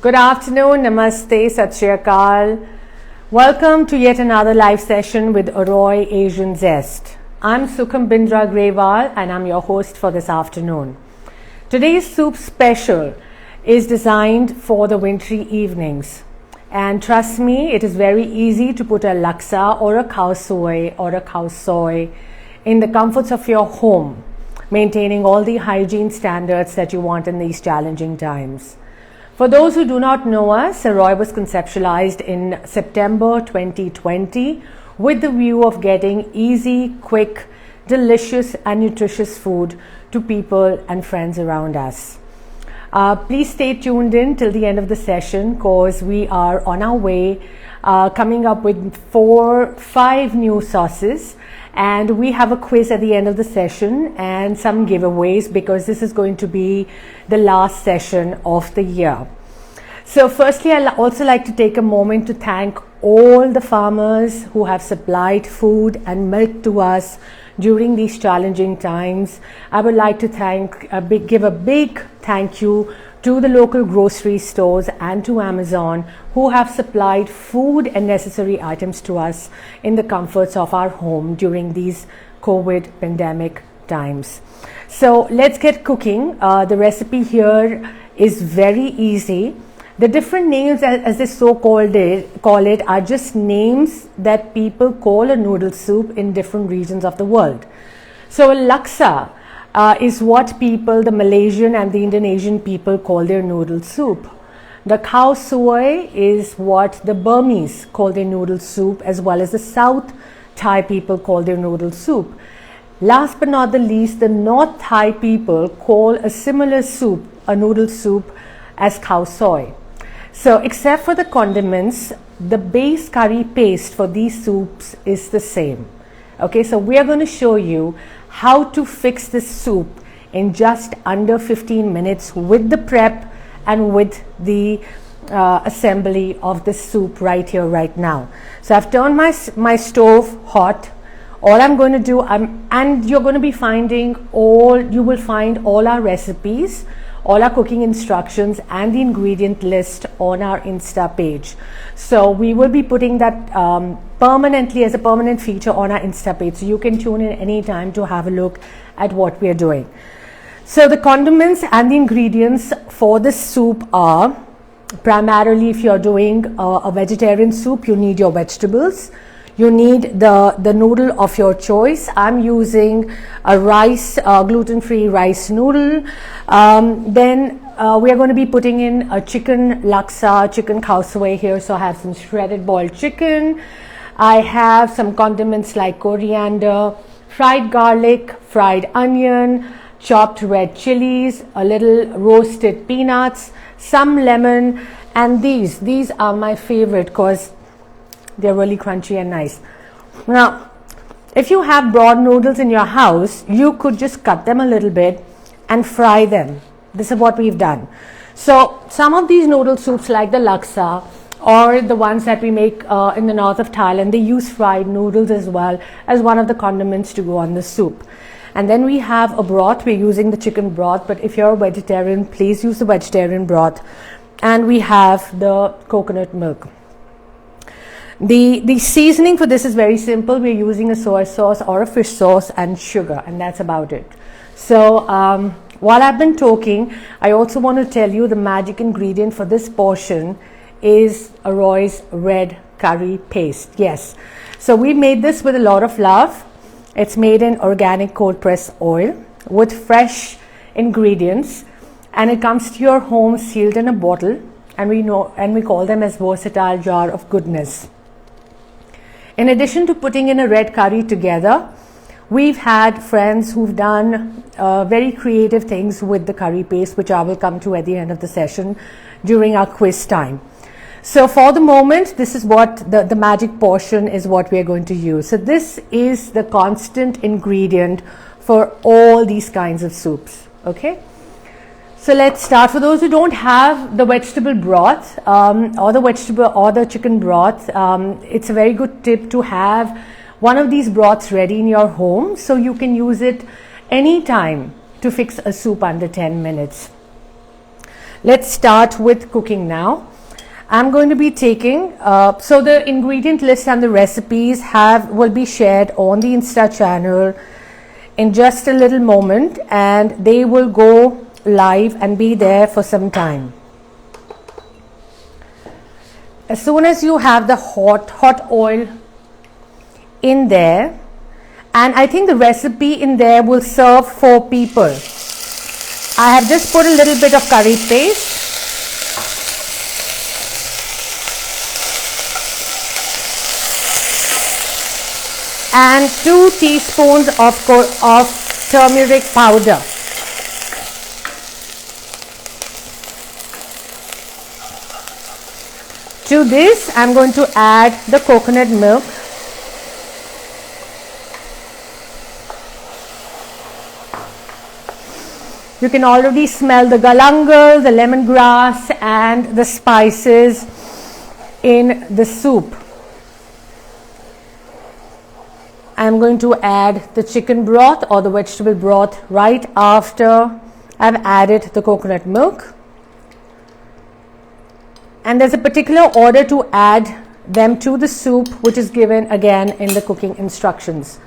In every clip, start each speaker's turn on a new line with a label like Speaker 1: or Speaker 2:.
Speaker 1: Good afternoon, namaste, sat shri akal. Welcome to yet another live session with Aroi Asian Zest. I'm Sukham Bindra Grewal and I'm your host for this afternoon. Today's soup special is designed for the wintry evenings. And trust me, it is very easy to put a laksa or a khao suey or a khao soy in the comforts of your home, maintaining all the hygiene standards that you want in these challenging times. For those who do not know us, aroi was conceptualized in September 2020 with the view of getting easy, quick, delicious and nutritious food to people and friends around us. Please stay tuned in till the end of the session because we are on our way coming up with 5 new sauces, and we have a quiz at the end of the session and some giveaways because this is going to be the last session of the year. So firstly, I'd also like to take a moment to thank all the farmers who have supplied food and milk to us during these challenging times. I would like to give a big thank you to the local grocery stores and to Amazon who have supplied food and necessary items to us in the comforts of our home during these COVID pandemic times. So let's get cooking. The recipe here is very easy. The different names, as they call it, are just names that people call a noodle soup in different regions of the world. So a laksa is what the Malaysian and the Indonesian people call their noodle soup. The khao suey is what the Burmese call their noodle soup, as well as the South Thai people call their noodle soup. Last but not the least, the North Thai people call a similar soup, a noodle soup, as khao soy. So except for the condiments, the base curry paste for these soups is the same. Okay, so we are going to show you how to fix this soup in just under 15 minutes with the prep and with the assembly of the soup right here, right now. So I've turned my stove hot. All I'm going to do, and you're going to be you will find all our recipes, all our cooking instructions and the ingredient list on our Insta page. So we will be putting that permanently as a permanent feature on our Insta page. So you can tune in anytime to have a look at what we are doing. So the condiments and the ingredients for this soup are primarily, if you're doing a vegetarian soup, you need your vegetables. You need the noodle of your choice. I'm using a gluten-free rice noodle. Then we are going to be putting in a chicken laksa, chicken khao suey here. So I have some shredded boiled chicken. I have some condiments like coriander, fried garlic, fried onion, chopped red chilies, a little roasted peanuts, some lemon, and these are my favorite because they're really crunchy and nice. Now, if you have broad noodles in your house, you could just cut them a little bit and fry them. This is what we've done. So some of these noodle soups like the laksa or the ones that we make in the north of Thailand, they use fried noodles as well as one of the condiments to go on the soup. And then we have a broth. We're using the chicken broth, but if you're a vegetarian, please use the vegetarian broth. And we have the coconut milk. The seasoning for this is very simple. We're using a soy sauce or a fish sauce and sugar, and that's about it. So while I've been talking, I also want to tell you the magic ingredient for this portion is Aroi's red curry paste. Yes, so we made this with a lot of love. It's made in organic cold press oil with fresh ingredients, and it comes to your home sealed in a bottle, and we call them as versatile jar of goodness. In addition to putting in a red curry together, we've had friends who've done very creative things with the curry paste, which I will come to at the end of the session during our quiz time. So for the moment, this is what the magic portion is what we are going to use. So this is the constant ingredient for all these kinds of soups. Okay. So let's start. For those who don't have the vegetable broth or the chicken broth, it's a very good tip to have one of these broths ready in your home so you can use it anytime to fix a soup under 10 minutes. let's start with cooking now. I'm going to be taking, so the ingredient list and the recipes will be shared on the Insta channel in just a little moment, and they will go live and be there for some time. As soon as you have the hot oil in there, and I think the recipe in there will serve 4 people. I have just put a little bit of curry paste, and 2 teaspoons of turmeric powder. To this, I'm going to add the coconut milk. You can already smell the galangal, the lemongrass, and the spices in the soup. I'm going to add the chicken broth or the vegetable broth right after I've added the coconut milk. And there's a particular order to add them to the soup, which is given again in the cooking instructions.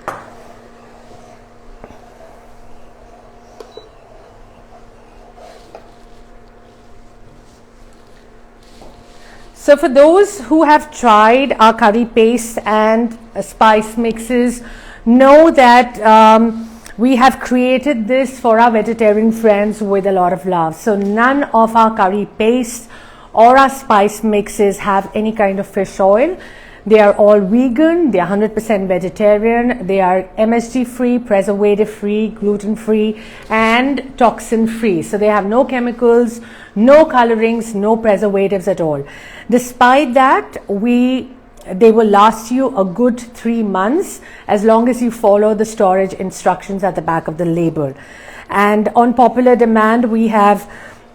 Speaker 1: So for those who have tried our curry paste and spice mixes, know that we have created this for our vegetarian friends with a lot of love. So none of our curry paste or our spice mixes have any kind of fish oil. They are all vegan, they are 100% vegetarian, they are MSG free, preservative free, gluten free, and toxin free. So they have no chemicals, no colorings, no preservatives at all. Despite that, they will last you a good 3 months as long as you follow the storage instructions at the back of the label. And on popular demand, we have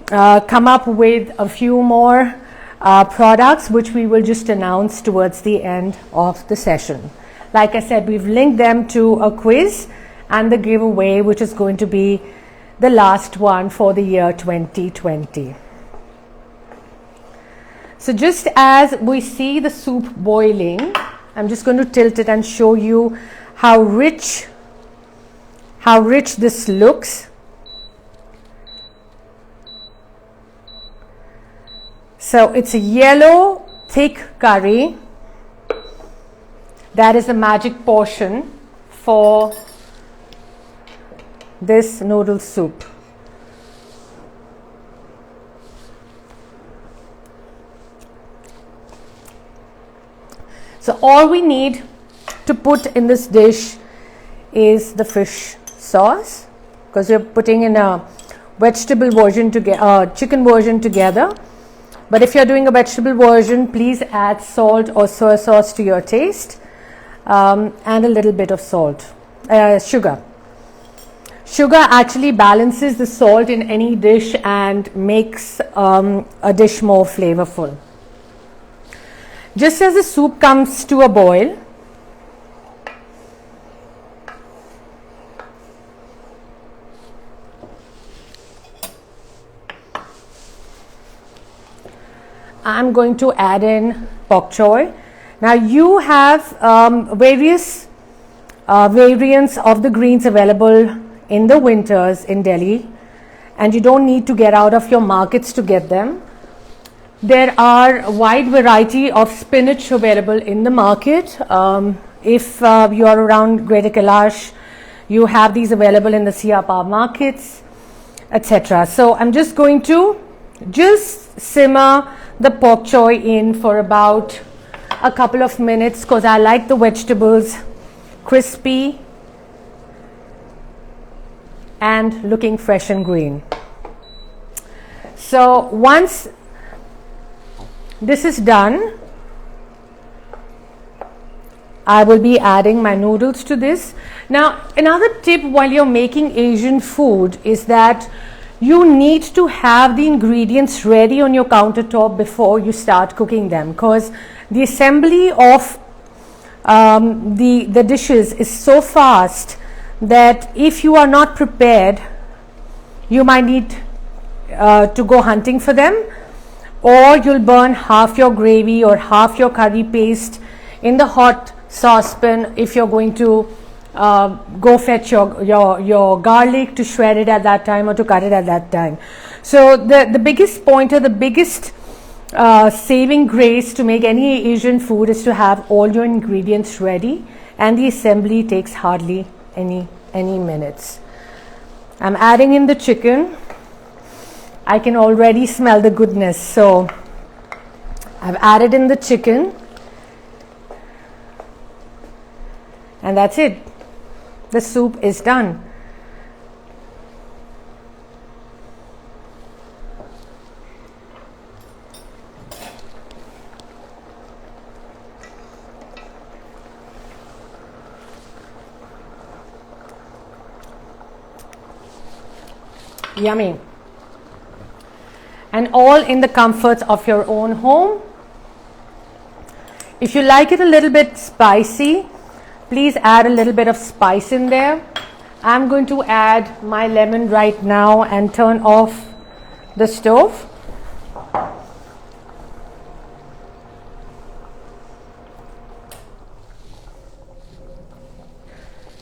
Speaker 1: come up with a few more products which we will just announce towards the end of the session. Like I said, we've linked them to a quiz and the giveaway, which is going to be the last one for the year 2020. So just as we see the soup boiling, I'm just going to tilt it and show you how rich this looks. So it's a yellow, thick curry. That is the magic portion for this noodle soup. So all we need to put in this dish is the fish sauce, because you're putting in a vegetable version together, chicken version together. But if you're doing a vegetable version, please add salt or soy sauce to your taste, and a little bit of sugar. Sugar actually balances the salt in any dish and makes a dish more flavorful. Just as the soup comes to a boil, I'm going to add in bok choy. Now you have various variants of the greens available in the winters in Delhi, and you don't need to get out of your markets to get them. There are a wide variety of spinach available in the market. If you are around Greater Kailash, you have these available in the Siapa markets, etc. So I'm just going to simmer the bok choy in for about a couple of minutes, because I like the vegetables crispy and looking fresh and green. So once this is done, I will be adding my noodles to this. Now, another tip while you're making Asian food is that you need to have the ingredients ready on your countertop before you start cooking them, because the assembly of the dishes is so fast that if you are not prepared, you might need to go hunting for them, or you'll burn half your gravy or half your curry paste in the hot saucepan if you're going to go fetch your garlic to shred it at that time or to cut it at that time. So the biggest pointer, the biggest saving grace to make any Asian food is to have all your ingredients ready, and the assembly takes hardly any minutes. I'm adding in the chicken. I can already smell the goodness. So I've added in the chicken, and that's it. The soup is done. Yummy. And all in the comforts of your own home. If you like it a little bit spicy, please add a little bit of spice in there. I'm going to add my lemon right now and turn off the stove.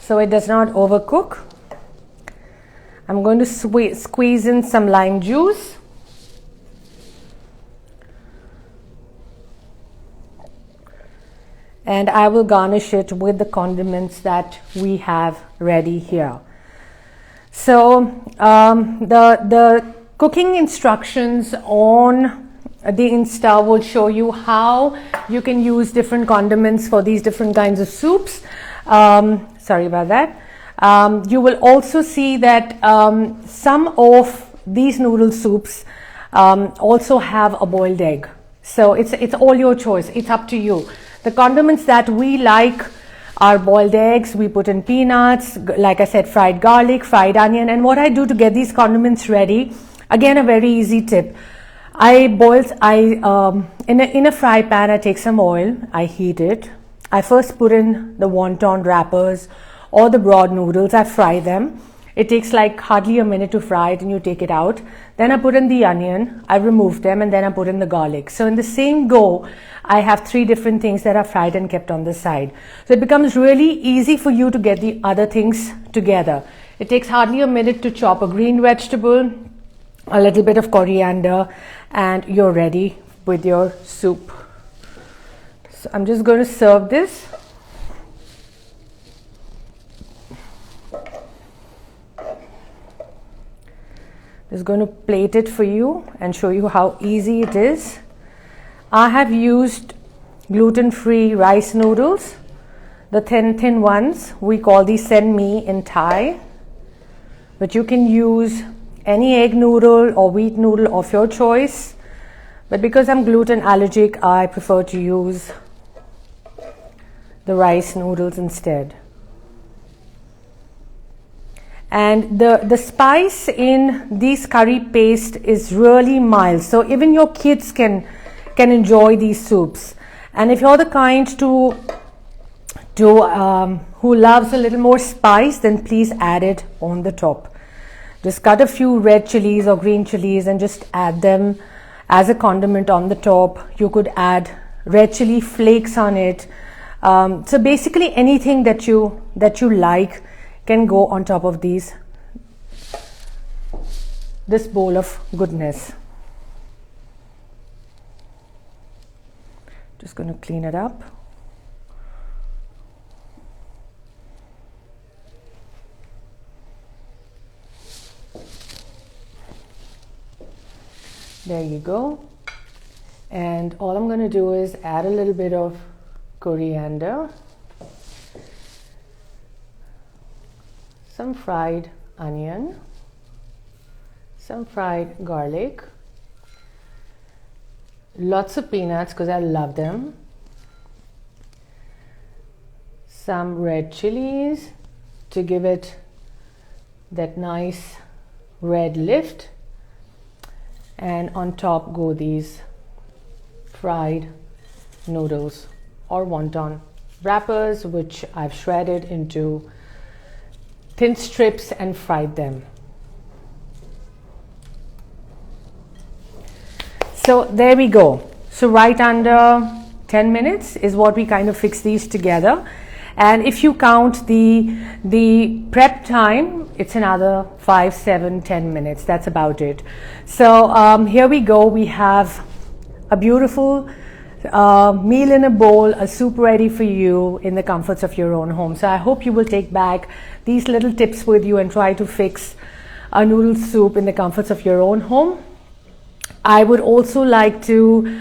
Speaker 1: So it does not overcook. I'm going to squeeze in some lime juice. And I will garnish it with the condiments that we have ready here. So the cooking instructions on the Insta will show you how you can use different condiments for these different kinds of soups. Sorry about that. You will also see that some of these noodle soups also have a boiled egg. So it's all your choice. It's up to you. The condiments that we like are boiled eggs. We put in peanuts, like I said, fried garlic, fried onion. And what I do to get these condiments ready, again, a very easy tip. In a fry pan, I take some oil, I heat it. I first put in the wonton wrappers or the broad noodles. I fry them. It takes like hardly a minute to fry it, and you take it out. Then I put in the onion, I remove them, and then I put in the garlic. So in the same go, I have 3 different things that are fried and kept on the side. So it becomes really easy for you to get the other things together. It takes hardly a minute to chop a green vegetable, a little bit of coriander, and you're ready with your soup. So I'm just going to serve this. Just going to plate it for you and show you how easy it is. I have used gluten-free rice noodles, the thin ones. We call these sen mi in Thai, but you can use any egg noodle or wheat noodle of your choice. But because I'm gluten allergic, I prefer to use the rice noodles instead. And the spice in these curry paste is really mild, so even your kids can enjoy these soups. And if you're the kind who loves a little more spice, then please add it on the top. Just cut a few red chilies or green chilies and just add them as a condiment on the top. You could add red chili flakes on it. So basically anything that you like can go on top of this bowl of goodness. Just going to clean it up. There you go. And all I'm going to do is add a little bit of coriander, some fried onion, some fried garlic, lots of peanuts because I love them, some red chilies to give it that nice red lift, and on top go these fried noodles or wonton wrappers, which I've shredded into thin strips and fried them. So there we go. So right under 10 minutes is what we kind of fix these together. And if you count the prep time, it's another 5, 7, 10 minutes. That's about it. So here we go. We have a beautiful meal in a bowl, a soup ready for you in the comforts of your own home. So I hope you will take back these little tips with you and try to fix a noodle soup in the comforts of your own home. I would also like to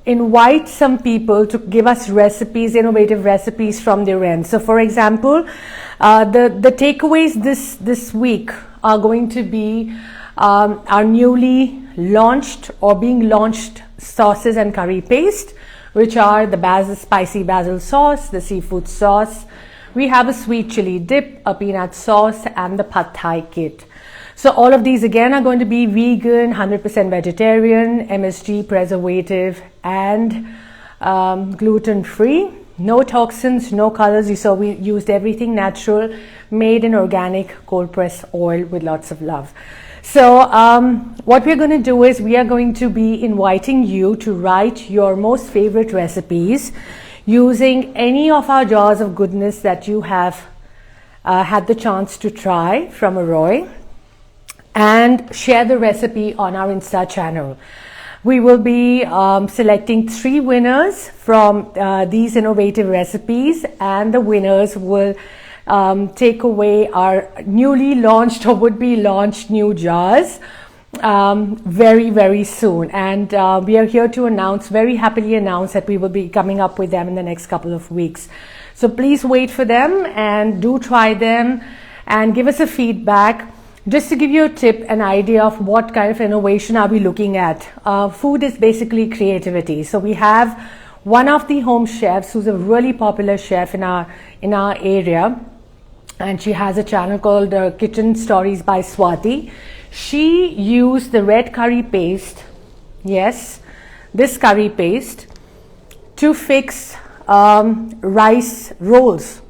Speaker 1: invite some people to give us recipes, innovative recipes from their end. So for example, the takeaways this week are going to be our newly launched or being launched sauces and curry paste, which are the spicy basil sauce, the seafood sauce. We have a sweet chili dip, a peanut sauce, and the pad thai kit. So all of these again are going to be vegan, 100% vegetarian, MSG, preservative, and gluten free. No toxins, no colors. You saw we used everything natural, made in organic cold press oil with lots of love. So what we're going to do is we are going to be inviting you to write your most favorite recipes using any of our jars of goodness that you have had the chance to try from Aroi, and share the recipe on our Insta channel. We will be selecting 3 winners from these innovative recipes, and the winners will take away our newly launched or would be launched new jars very, very soon. And we are here to very happily announce that we will be coming up with them in the next couple of weeks. So please wait for them and do try them and give us a feedback. Just to give you a tip, an idea of what kind of innovation are we looking at. Food is basically creativity. So we have one of the home chefs who's a really popular chef in our area, and she has a channel called Kitchen Stories by Swati. She used the red curry paste, yes, this curry paste, to fix rice rolls.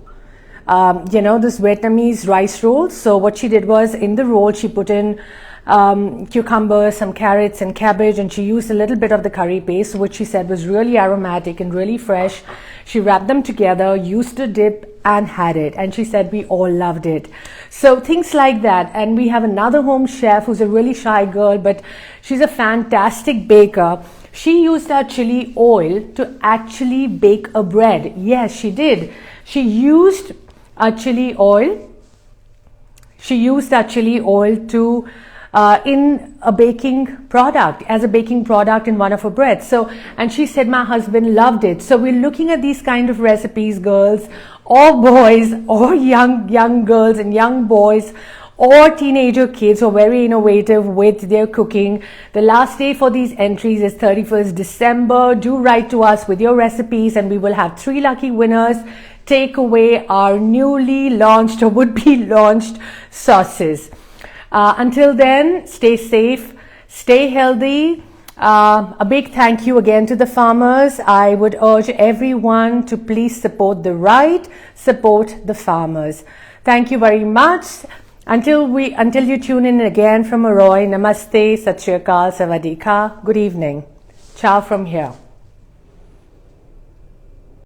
Speaker 1: This Vietnamese rice rolls. So what she did was, in the roll she put in cucumbers, some carrots and cabbage, and she used a little bit of the curry paste, which she said was really aromatic and really fresh. She wrapped them together, used a dip, and had it, and she said we all loved it. So things like that. And we have another home chef who's a really shy girl, but she's a fantastic baker. She used our chili oil to actually bake a bread. Yes, she did. She used our chili oil. She used our chili oil to in a baking product, as a baking product in one of her breads. So, and she said my husband loved it. So we're looking at these kind of recipes, girls or boys, or young girls and young boys, or teenager kids who are very innovative with their cooking. The last day for these entries is 31st December. Do write to us with your recipes, and we will have 3 lucky winners take away our newly launched or would be launched sauces. Until then, stay safe, stay healthy. A big thank you again to the farmers. I would urge everyone to please support the farmers. Thank you very much. Until you tune in again from Aroi, Namaste, Sat Shri Akal, Sawadee Ka. Good evening. Ciao from here.